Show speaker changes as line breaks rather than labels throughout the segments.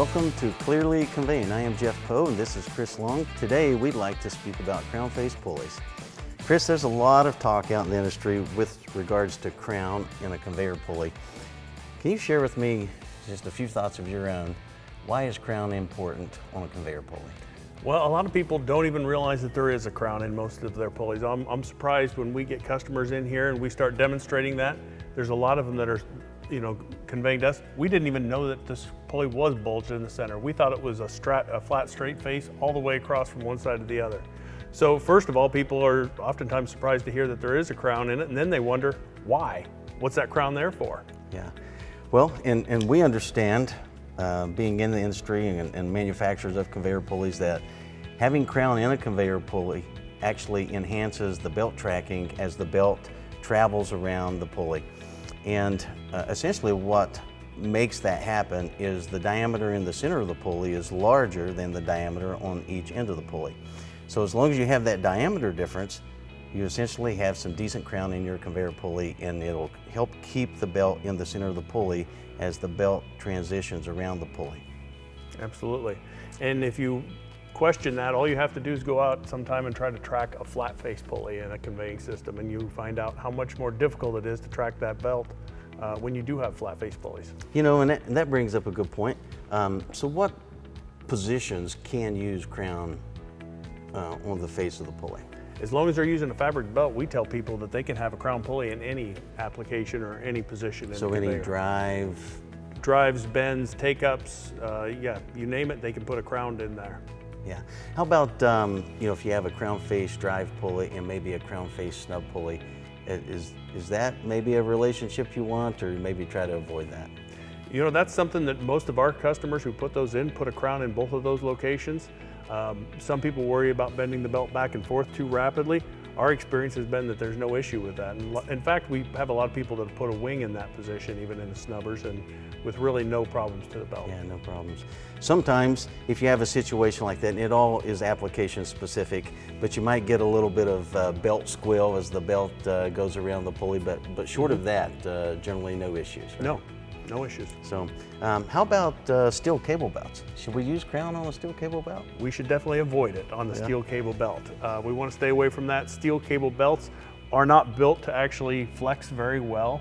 Welcome to Clearly Conveying. I am Jeff Poe and this is Chris Long. Today we'd like to speak about crown face pulleys. Chris, there's a lot of talk out in the industry with regards to crown in a conveyor pulley. Can you share with me just a few thoughts of your own? Why is crown important on a conveyor pulley?
Well, a lot of people don't even realize that there is a crown in most of their pulleys. I'm surprised when we get customers in here and we start demonstrating that. There's a lot of them that are, conveying to us. We didn't even know that this pulley was bulged in the center. We thought it was a flat, straight face all the way across from one side to the other. So first of all, people are oftentimes surprised to hear that there is a crown in it, and then they wonder why. What's that crown there for?
Yeah, well, and we understand, being in the industry and manufacturers of conveyor pulleys, that having crown in a conveyor pulley actually enhances the belt tracking as the belt travels around the pulley. And essentially what makes that happen is the diameter in the center of the pulley is larger than the diameter on each end of the pulley. So as long as you have that diameter difference, you essentially have some decent crown in your conveyor pulley, and it'll help keep the belt in the center of the pulley as the belt transitions around the pulley.
Absolutely. And if you question that, all you have to do is go out sometime and try to track a flat face pulley in a conveying system, and you find out how much more difficult it is to track that belt when you do have flat face pulleys.
And that brings up a good point. So what positions can use crown on the face of the pulley?
As long as they're using a fabric belt, we tell people that they can have a crown pulley in any application or any position in the conveyor.
Any
drives, bends, take-ups, you name it, they can put a crown in there.
Yeah. How about, if you have a crown face drive pulley and maybe a crown face snub pulley, is that maybe a relationship you want, or maybe try to avoid that?
That's something that most of our customers who put those in put a crown in both of those locations. Some people worry about bending the belt back and forth too rapidly. Our experience has been that there's no issue with that. And in fact, we have a lot of people that have put a wing in that position, even in the snubbers, and with really no problems to the belt.
Yeah, no problems. Sometimes if you have a situation like that, and it all is application specific, but you might get a little bit of belt squill as the belt goes around the pulley, but short of that, generally no issues, right?
No issues.
So how about steel cable belts? Should we use crown on a steel cable belt?
We should definitely avoid it on the steel cable belt. We want to stay away from that. Steel cable belts are not built to actually flex very well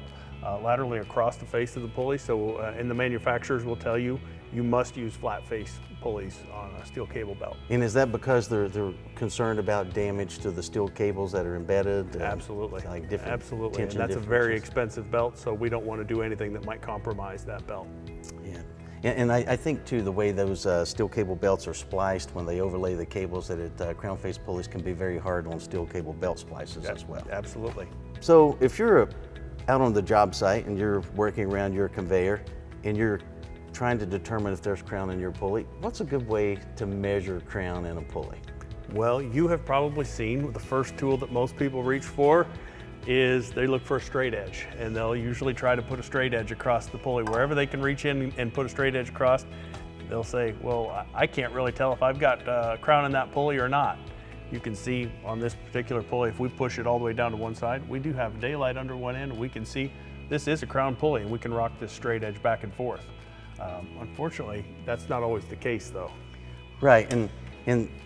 laterally across the face of the pulley. So and the manufacturers will tell you, you must use flat face pulleys on a steel cable belt.
And is that because they're concerned about damage to the steel cables that are embedded?
Absolutely.
Like different
Absolutely. And that's a very expensive belt, so we don't want to do anything that might compromise that belt.
Yeah. And I think too, the way those steel cable belts are spliced when they overlay the cables, that crown face pulleys can be very hard on steel cable belt splices as well.
Absolutely.
So if you're out on the job site and you're working around your conveyor and you're trying to determine if there's crown in your pulley, what's a good way to measure crown in a pulley?
Well, you have probably seen the first tool that most people reach for is they look for a straight edge, and they'll usually try to put a straight edge across the pulley. Wherever they can reach in and put a straight edge across, they'll say, well, I can't really tell if I've got a crown in that pulley or not. You can see on this particular pulley, if we push it all the way down to one side, we do have daylight under one end, and we can see this is a crown pulley, and we can rock this straight edge back and forth. Unfortunately, that's not always the case, though.
Right, and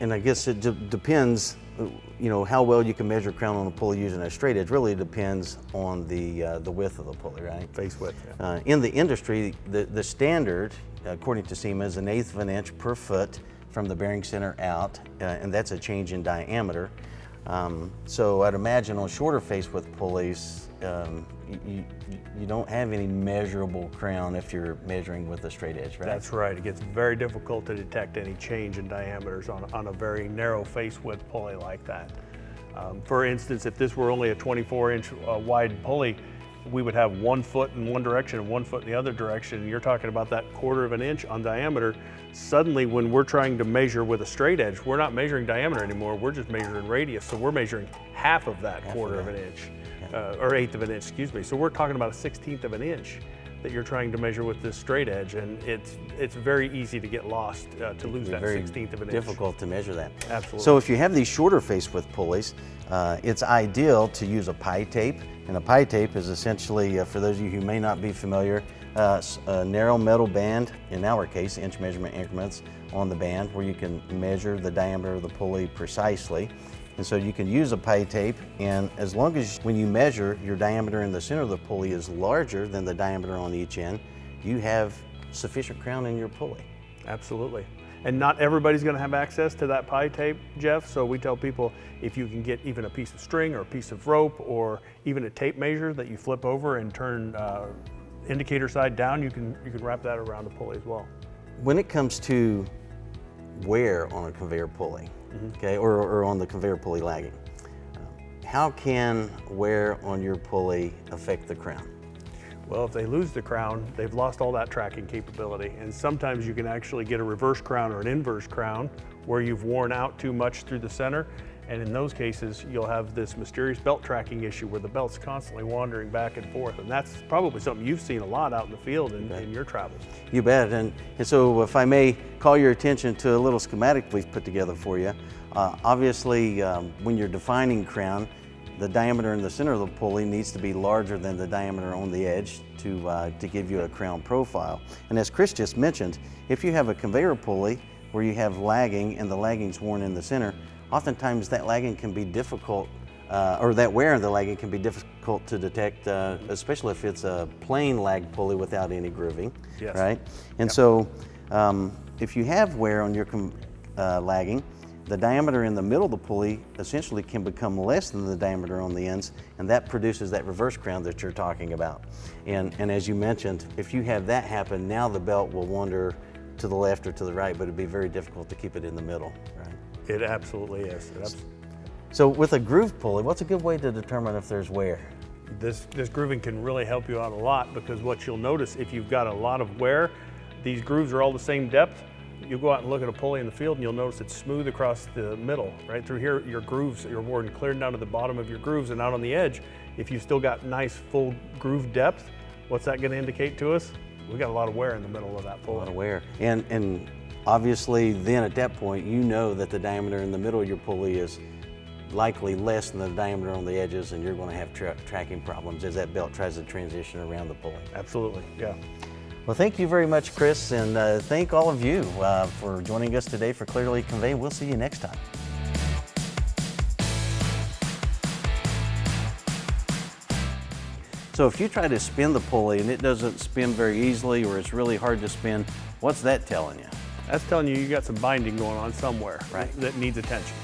I guess it depends, how well you can measure crown on a pulley using a straight edge. Really depends on the width of the pulley, right?
Face width. Yeah.
In the industry, the standard, according to SEMA, is 1/8 of an inch per foot from the bearing center out, and that's a change in diameter. So I'd imagine on shorter face width pulleys, you don't have any measurable crown if you're measuring with a straight edge, right?
That's right. It gets very difficult to detect any change in diameters on a very narrow face width pulley like that. For instance, if this were only a 24-inch wide pulley, we would have 1 foot in one direction and 1 foot in the other direction. And you're talking about that 1/4 of an inch on diameter. Suddenly, when we're trying to measure with a straight edge, we're not measuring diameter anymore. We're just measuring radius. So we're measuring half of that 1/4 of an inch, or 1/8 of an inch, excuse me. So we're talking about a 1/16 of an inch that you're trying to measure with this straight edge, and it's very easy to get lost, to lose that 1/16 of an inch.
Difficult to measure that.
Absolutely.
So if you have these shorter face width pulleys, it's ideal to use a pie tape, and a pie tape is essentially, for those of you who may not be familiar, a narrow metal band, in our case, inch measurement increments on the band where you can measure the diameter of the pulley precisely. And so you can use a pie tape, and as long as when you measure your diameter in the center of the pulley is larger than the diameter on each end, you have sufficient crown in your pulley.
Absolutely. And not everybody's going to have access to that pie tape, Jeff, so we tell people if you can get even a piece of string or a piece of rope or even a tape measure that you flip over and turn indicator side down, you can wrap that around the pulley as well.
When it comes to wear on a conveyor pulley, okay, or on the conveyor pulley lagging, how can wear on your pulley affect the crown?
Well, if they lose the crown, they've lost all that tracking capability. And sometimes you can actually get a reverse crown or an inverse crown where you've worn out too much through the center. And in those cases, you'll have this mysterious belt tracking issue where the belt's constantly wandering back and forth. And that's probably something you've seen a lot out in the field in your travels.
You bet. And so if I may call your attention to a little schematic we've put together for you. Obviously, when you're defining crown, the diameter in the center of the pulley needs to be larger than the diameter on the edge to give you a crown profile. And as Chris just mentioned, if you have a conveyor pulley where you have lagging and the lagging's worn in the center, oftentimes that lagging can be difficult, or that wear in the lagging can be difficult to detect, especially if it's a plain lag pulley without any grooving,
Yes.
right? And so if you have wear on your lagging, the diameter in the middle of the pulley essentially can become less than the diameter on the ends, and that produces that reverse crown that you're talking about. And as you mentioned, if you have that happen, now the belt will wander to the left or to the right, but it'd be very difficult to keep it in the middle, right?
It absolutely is.
So with a groove pulley, what's a good way to determine if there's wear?
This grooving can really help you out a lot, because what you'll notice if you've got a lot of wear, these grooves are all the same depth. You'll go out and look at a pulley in the field and you'll notice it's smooth across the middle. Right through here, your grooves, you're worn clear down to the bottom of your grooves, and out on the edge, if you've still got nice full groove depth, what's that going to indicate to us? We got a lot of wear in the middle of that pulley.
A lot of wear. And obviously then at that point, you know that the diameter in the middle of your pulley is likely less than the diameter on the edges, and you're going to have tracking problems as that belt tries to transition around the pulley.
Absolutely, yeah.
Well, thank you very much, Chris, and thank all of you for joining us today for Clearly Convey. We'll see you next time. So if you try to spin the pulley and it doesn't spin very easily, or it's really hard to spin, what's that telling you?
That's telling you got some binding going on somewhere,
right,
that needs attention.